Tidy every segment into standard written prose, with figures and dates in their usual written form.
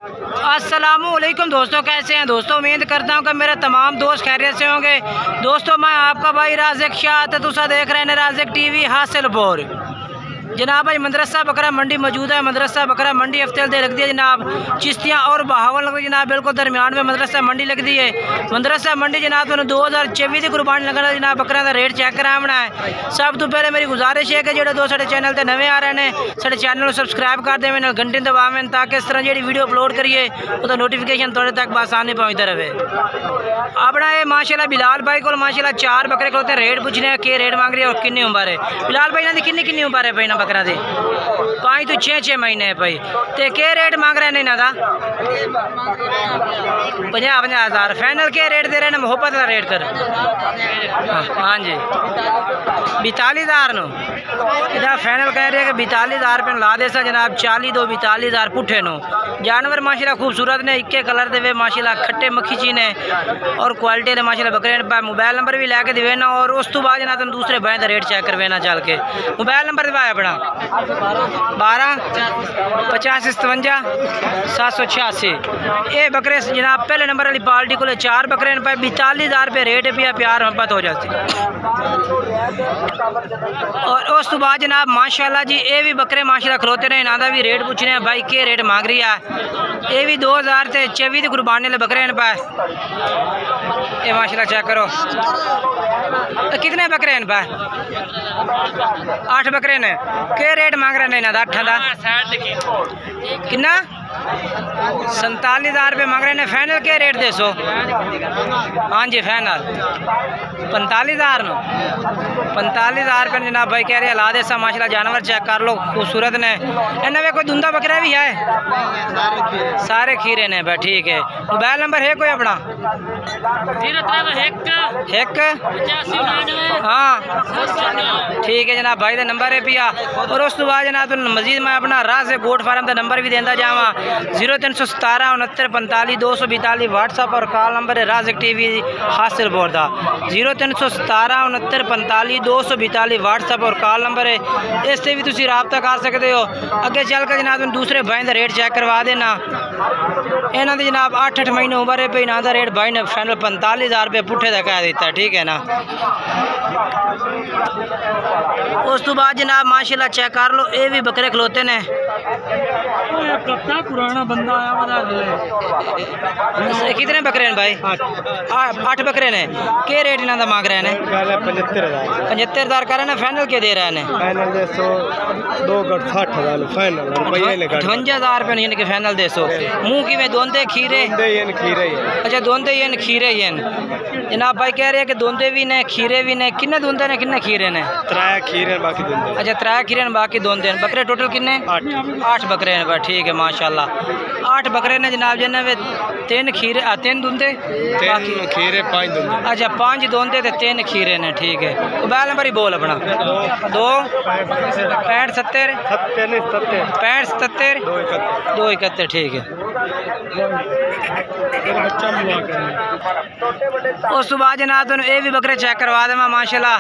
अस्सलामुअलैकुम दोस्तों, कैसे हैं दोस्तों। उम्मीद करता हूं कि मेरे तमाम दोस्त खैरियत से होंगे। दोस्तों, मैं आपका भाई राज़िक शाह तुसा देख रहे हैं राज़िक टीवी हासिलपुर। जनाब आज मदरसा बकरा मंडी मौजूद है। मदरसा बकरा मंडी हफ्ते दे लग दी है जनाब। चिश्तियाँ और बहावल लग जनाब बिल्कुल दरमियान में मदरसा मंडी लग दी है। मदरसा मंडी जनाब तुम 2024 की कुर्बानी लगना जनाब बकरा का रेट चेक कराना है। सब तो पहले मेरी गुजारिश है कि जो दो साढ़े चैनल पर नवे आ रहे हैं साढ़े चैनल को सबसक्राइब कर दें, घंटे दबावें ताकि इस तरह जी वीडियो अपलोड करिए तो नोटिफिकेशन थोड़े तक आसानी पहुँचता रहे। अपना ये माशाल्लाह बिलाल भाई को माशाल्लाह 4 बकरे खलोते रेट पूछने के रेट मांग रही है और किन्नी उम्र है बिलाल भाई की किन्नी उम्र है भाई ना बकरा दे 5 तो 6 महीने है भाई। तो के रेट मांग रहे हैं इन्हों का 50,000 फाइनल के रेट दे रहे हैं मोहब्बत का रेट कर। हाँ जी 42,000 नो इधर फाइनल कह रहे हैं कि 42,000 रुपये ला दे सा जनाब। 40 दो 42,000 पुठे नो। जानवर माशाल्लाह खूबसूरत ने, इक्के कलर दे माशाल्लाह खट्टे मक्खी ची ने और क्वालिटी ने माशाल्लाह बकरे ने। मोबाइल नंबर भी लैके दिवे ना और उस तो बाद जना तुम दूसरे भाई का रेट चेक करवेना चल के। मोबाइल नंबर दिवाया अपना 12 50 57 786। ये बकरे जनाब पहले नंबर वाली पार्टी को 4 बकरे पे 42,000 रुपये रेट भी प्यार मोहब्बत हो जाती। और उस तो बाद जनाब माशाल्लाह जी ये भी बकरे माशाल्लाह खलोते ने, इन्हों का भी रेट पूछने भाई के रेट मांग रही है। ये भी 2024 की कुर्बानी वाले बकरे पे। ये माशाल्लाह चेक करो कितने बकरे हैं पे 8 बकरे ने। के रेट मांग रहे हैं इन्हों का 8 का कितना 47,000 रुपये मांग रहे हैं। फाइनल के रेट दे सो। हाँ जी फाइनल 45,000 नो 45,000 रुपये जनाब भाई कह रहे हैं ला दे सा। माशाल्लाह जानवर चेक कर लो खूबसूरत ने। इन्हें में कोई धुंधा बकरा भी है सारे खीरे ने भाई। ठीक है मोबाइल नंबर है कोई अपना 0 हाँ ठीक है जनाब भाई का नंबर है पिया। और उस बाद जनाब मजीद मैं अपना राज गोट फार्म का नंबर भी देता जावा 0317 69 45 242 व्हाट्सअप और कॉल नंबर है राज़िक टीवी हासिलपुर का 0317 69 45 242 व्हाट्सअप और कॉल नंबर है। इससे भी तुम रबता कर सकते हो। अगे चल कर जनाब तुम दूसरे भाई का रेट चेक करवा देना। इन्हों की जनाब 8 महीने उम्र है भाई। इन्हों का रेट भाई ने फाइनल 45,000 रुपये पुठे का कह दिता। ठीक है ना। उस तो बाद जनाब माशाल्लाह चेक कर लो ये भी बकरे खलोते ने। पुराना बंदा आया कितने बकरे हैं भाई 8 बकरे ने। के रेट इन्हों का मांग रहे हैं 75,000 कर रहे हैं। फाइनल के दे रहे हैं 58,000 रुपये यानी कि फाइनल दे सो। मुँह कि दोंदे खीरे अच्छा दोंदे ही खीरे ही जनाब भाई कह रहे हैं कि दोंदे भी ने खीरे भी ने। किन्ने दोंदे ने किन्ने खीरे ने 3 खीरे बाकी दोंदे। अच्छा 3 खीरे ने बाकी दोंदे बकरे टोटल किन्ने 8 बकरे हैं भाई। ठीक है माशाल्लाह 8 बकरे ने जनाब जिन्हें 3 खीरे 3 दोंदे बाकी खीरे 5 दोंदे। अच्छा 5 दोंदे ते 3 खीरे ने। ठीक है मोबाइल नंबर ही बोल अपना 2 65 70 65 70 271। ठीक है उस बाद जनाब तुम ये भी बकरे चेक करवा देव माशाल्लाह।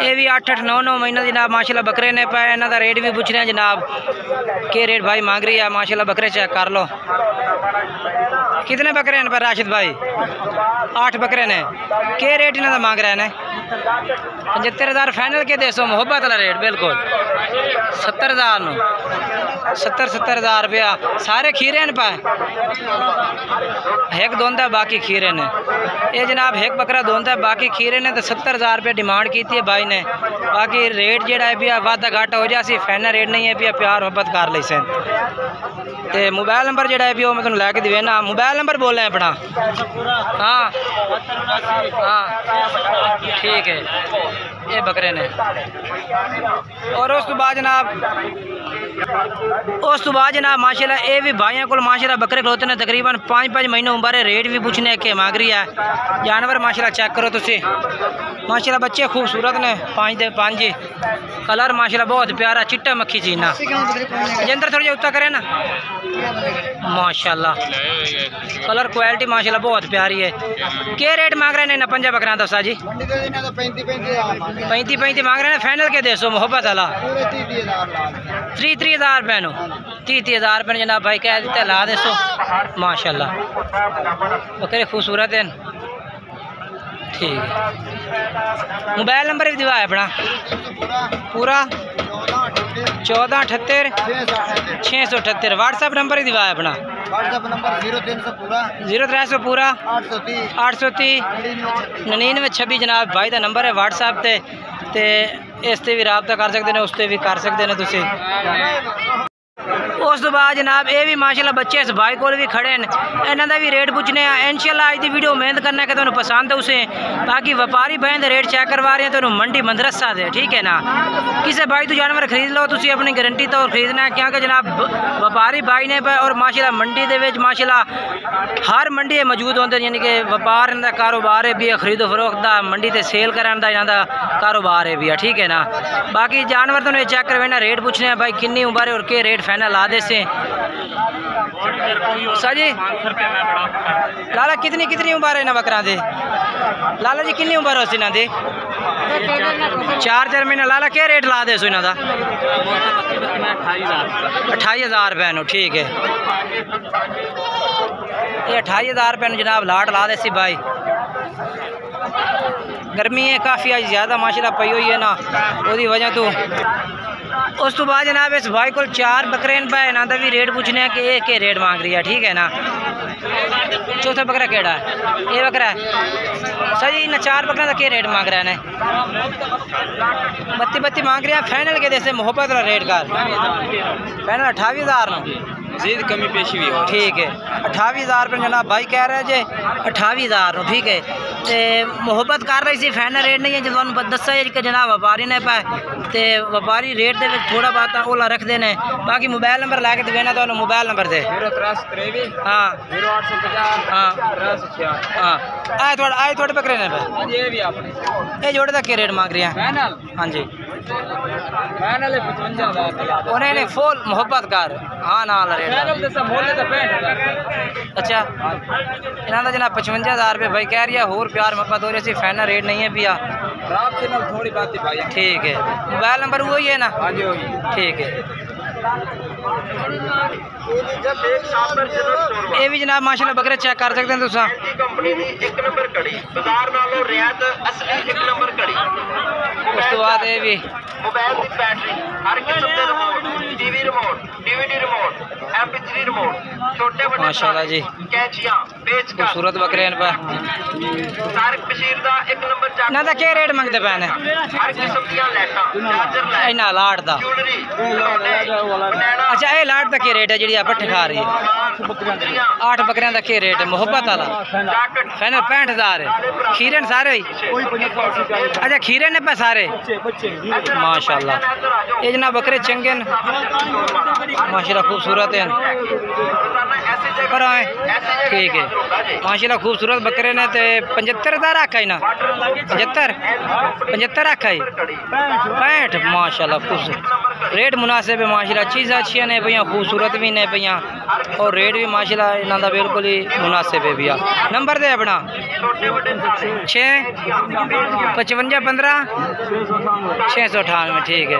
ये भी 8 9 महीने जनाब माशाल्लाह बकरे ने पे। इन्हों का रेट भी पूछ रहे हैं जनाब के रेट भाई मांग रही है। माशाल्लाह बकरे चेक कर लो कितने बकरे हैं पर राशिद भाई 8 बकरे ने। के रेट इन्हों का मांग रहे हैं 75,000 फाइनल के दे सो। मोहब्बत वाला रेट बिल्कुल 70,000 नो 70,000 रुपया। सारे खीरे ने पाए एक दोंदा बाकी खीरे ने। ये जनाब एक बकरा दोंदा बाकी खीरे ने तो 70,000 रुपये डिमांड की है भाई ने। बाकी रेट जोड़ा है पिया वादा घाटा हो जासी। फाइनल रेट नहीं है पिया प्यार मोहब्बत कर ली सन। तो मोबाइल नंबर जोड़ा है वो मैं तुम लैके दिवे ना। मोबाइल नंबर बोल रहे हैं अपना हाँ हाँ ठीक है ये बकरे ने। और उस बाद जनाब माशाल्लाह ये भी भाइयों को माशाल्लाह बकरे खलोते हैं तकरीबन 5 महीने उम्र है। रेट भी पूछने के मांग रही है। जानवर माशाल्लाह चेक करो तुसी माशाल्लाह बच्चे खूबसूरत ने 5 दे 5 कलर माशाल्लाह बहुत प्यारा चिट्टा मक्खी चीना जिंदर थोड़ी उत्ता करे ना माशाल्लाह कलर क्वालिटी माशाल्लाह बहुत प्यारी है। के रेट मांग रहे हैं 5 बकरा दसा जी 35 मांग रहे हैं। फाइनल के दे सो मोहब्बत वाला 30,000 रुपये नो 30,000 रुपये जनाब भाई कह देते ला दे सो माशाल्लाह बकरे खूबसूरत हैं। ठीक है मोबाइल नंबर भी दिवा है अपना पूरा 1478 व्हाट्सएप नंबर ही दिवा है अपना व्हाट्सएप नंबर 0300 पूरा 830 9926 जनाब भाई का नंबर है व्हाट्सएप ते इस ते भी रबता कर सकते हैं उस ते भी कर सकते हैं तुसी। उस तो बाद जनाब ये भी माशाल्लाह बच्चे इस भाई को भी खड़े हैं इन्हों का भी रेट पूछने इंशाल्लाह आज की वीडियो मेहनत करना कि तुम्हें पसंद है उसे बाकी व्यापारी भाई के रेट चेक करवा रहे हैं तो मंडी मदरसा दे ठीक है ना किसी भाई तो जानवर खरीद लो तुम अपनी गारंटी तो खरीदना है क्योंकि जनाब व्यापारी भाई ने और माशाल्लाह मंडी के माशाल्लाह हर मंडी मौजूद होंगे यानी कि व्यापार इनका कारोबार है भी खरीदो फरोख्त का मंडी से सेल कराने का इन्हों का कारोबार है भी ठीक है ना। बाकी जानवर तुम्हें चेक करवाना रेट पूछने भाई कितनी उम्र है और क्या रेट फाइनल ला दे से जी लाला कितनी कितनी उम्र है इन्हें बकरा दे लाला जी कितनी उम्र हो इन्हों की 4 महीने लाला क्या रेट ला दे सो इन्हों का 28,000 रुपये नो ठीक है ये 28,000 रुपये जनाब लाट ला दे सी भाई गर्मी है काफ़ी आज ज़्यादा माशाल्लाह पई हुई है ना उसकी वजह तो उस तो बाद जनाब इस भाई को 4 बकरे पे इन्हों का भी रेट पूछने कि ये क्या रेट मांग रही है ठीक है ना। चौथा बकरा केड़ा है ये बकरा है सर जी इन 4 बकरा का क्या रेट मांग रहा है इन्हें 32 मांग रहे हैं फाइनल के जैसे मोहब्बत वाला रेट का फाइनल 28,000 नो जीद कमी पेशी भी हो ठीक है 28,000 रुपये जनाब भाई कह रहे हैं जी 28,000 नो ठीक है तो मोहब्बत कर रही थी फाइनल रेट नहीं है जो दसा है कि जनाब व्यापारी ने पाए तो व्यापारी रेट के थोड़ा बहुत ओला रख देने बाकी मोबाइल नंबर लैके देना तो मोबाइल नंबर दे हाँ हाँ हाँ आए थोड़े बकरे ने ये जोड़े का क्या रेट मांग रहे हैं हाँ जी उन्हें फुल मोहब्बत कर हाँ ना रेट अच्छा इन्हों का जनाब 55,000 रुपये भाई कह रही है होर प्यार मोहब्बत हो रही है फाइनल रेट नहीं है भैया थोड़ी बात भाई ठीक है मोबाइल नंबर वही है ना हाँ जी ठीक है ये भी जनाब माशाल्लाह बकरे चेक कर सकते हैं तुसा उस तो बाद ये भी मोबाइल की बैटरी हर किस्म के remote TV remote DVD remote MP3 remote छोटे बड़े माशाल्लाह जी कैंचियां पेचकस खूबसूरत बकरे हैं पर सारे कशीर दा एक नंबर चार्जर ना दा क्या रेट मंगते पे ने हर किस्म दी लाइटां चार्जर लाइट इना लाट दा ज्वेलरी अच्छा ये लाट दा क्या रेट है जी आप ठा रही है 8 बकरियां दा क्या रेट है मोहब्बत वाला फाइनल 65,000 है खीरन सारे अच्छा खीरन ने पे सारे माशाल्लाह ये जना बकरे चंगे माशाल्लाह खूबसूरत हैं पर आए ठीक है माशाल्लाह खूबसूरत बकरे ने तो 75,000 आखा ही ना 75 आखा ही 65 माशाल्लाह खूबसूरत रेट मुनासिब है माशाल्लाह चीज़ अच्छी ने भैया खूबसूरत भी ने भैया और रेट भी माशाल्लाह इन्हों का बिल्कुल ही मुनासिब है भैया नंबर दे अपना 6 55 15 698 ठीक है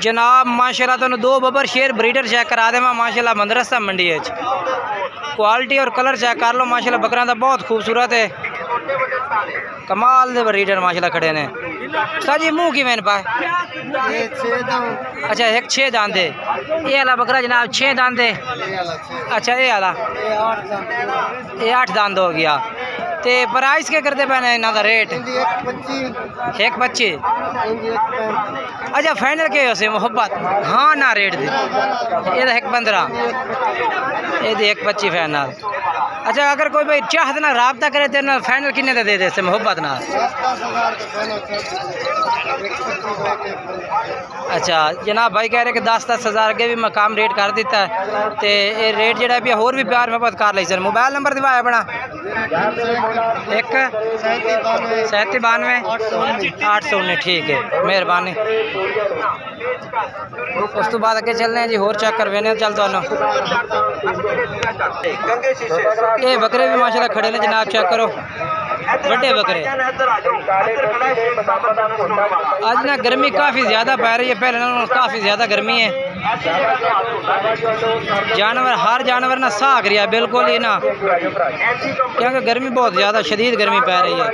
जनाब माशाल्लाह तो 2 बबर शेर ब्रीडर चेक करा दे माशाल्लाह मदरसा मंडी है क्वालिटी और कलर चेक कर लो माशाल्लाह बकरा तो बहुत खूबसूरत है कमाल दे ब्रीडर माशाल्लाह खड़े ने सर जी मुँह की मैंने पाए अच्छा एक 6 दांदे ये वाला बकरा जनाब 6 दांदे अच्छा ये वाला ये 8 दांद हो गया ते प्राइस क्या करते पे इन्हों का रेट 125 अच्छा फाइनल के उसे मोहब्बत हाँ ना रेट दी ये 115 ये 125 फाइनल अच्छा अगर कोई भाई चाहत ना रबता करे तो ना फाइनल किन्ने दे दे मोहब्बत ना अच्छा जनाब भाई कह रहे कि 10,000 अगे भी मैं काम रेट कर दिता है तो ये रेट जो भी होर भी प्यार मोहब्बत कर ली सर मोबाइल नंबर दिवाया अपना 192 ठीक है मेहरबानी उस तो बाद अगे चलने जी होर चेक करवाने चल तो ये बकरे भी माशाल्लाह खड़े ने जनाब चेक करो बड़े बकरे। आज ना गर्मी काफ़ी ज़्यादा पै रही है, पहले ना काफ़ी ज़्यादा गर्मी है। जानवर हर जानवर ना साग रहा बिल्कुल ही ना, क्योंकि गर्मी बहुत ज़्यादा शदीद गर्मी पै रही है।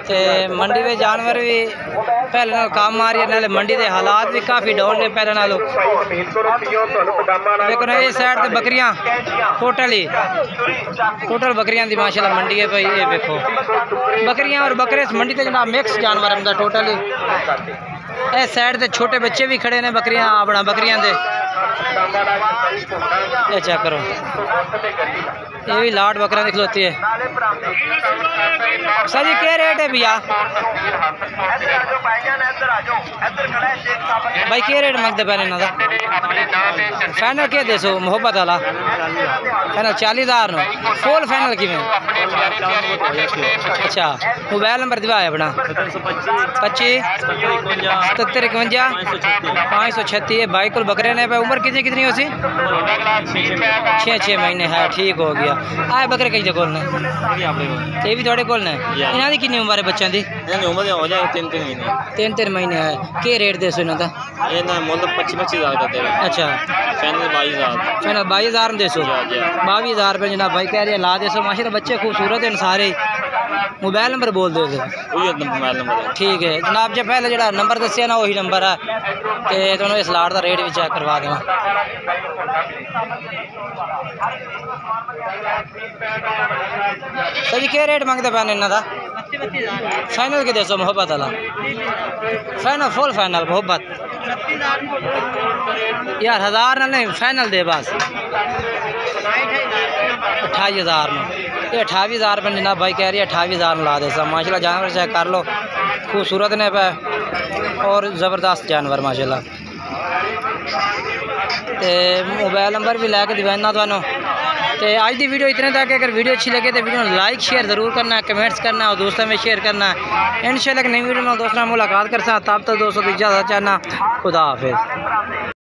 ते मंडी में जानवर भी पहले नाल कम आ रही है, नाले मंडी के हालात भी काफ़ी डाउन ने पहले नालों। लेकिन ये साइड ते बकरियां टोटल बकरियां दी माशाल्लाह मंडी है भाई। ये देखो बकरियां और बकरे इस मंडी ते जनाब मिक्स जानवर है टोटल। इस साइड ते छोटे बच्चे भी खड़े ने बकरियां अपना बकरियां दे। ये चेक करो, ये भी लाट बकरियां दिखलोती है। सर जी क्या रेट है भैया? भाई क्या रेट मंगते पैने इन्हों का? फाइनल क्या दे सो मुहब्बत वाला फाइनल 40,000 नो फुल फाइनल किमें? अच्छा मोबाइल नंबर दिवा है अपना 25 77 51 536। भाई को बकरे ने पे उम्र कितनी हो सी? 6 महीने है, ठीक हो गया। आए बकरे कई कोल ने? ये भी थोड़े कोल ने? इन्हों की कितनी उम्र है बच्चों की? उम्र हो जाए 3 महीने है। क्या रेट दे सो इन्हों का? 25,000 का दे। अच्छा फाइनल 22,000 दे सो। 22,000 रुपये जनाब भाई कह रही है ला दे सो। माशाल्लाह बच्चे खूबसूरत हैं सारे। मोबाइल नंबर बोल दो मोबाइल नंबर ठीक है जनाब जी। पहले जो नंबर दसिया ना वही नंबर है, तो तुम्हें इस लाट का रेट भी चेक करवा देना। सर जी क्या रेट मंगते पैन इन्हों का? फाइनल के दसो मुहब्बत वाला फाइनल फुल फाइनल मुहब्बत यार 1000 ना नहीं फाइनल दे बस 28,000 में। ये 28,000 रुपये जनाब भाई कह रही है 28,000 ला दे सब। माशाल्लाह जानवर चेक कर लो, खूबसूरत ने पे और ज़बरदस्त जानवर माशाल्लाह। तो मोबाइल नंबर भी लैके दिवाना थानू। तो आज की वीडियो इतने तक। अगर वीडियो अच्छी लगे तो वीडियो लाइक शेयर ज़रूर करना है, कमेंट्स करना और दोस्तों में शेयर करना है। इंशाल्लाह एक नई वीडियो में दोस्तों मुलाकात कर सकते। तब तक दोस्तों की इजाज़त चाहना। खुदा हाफिज़।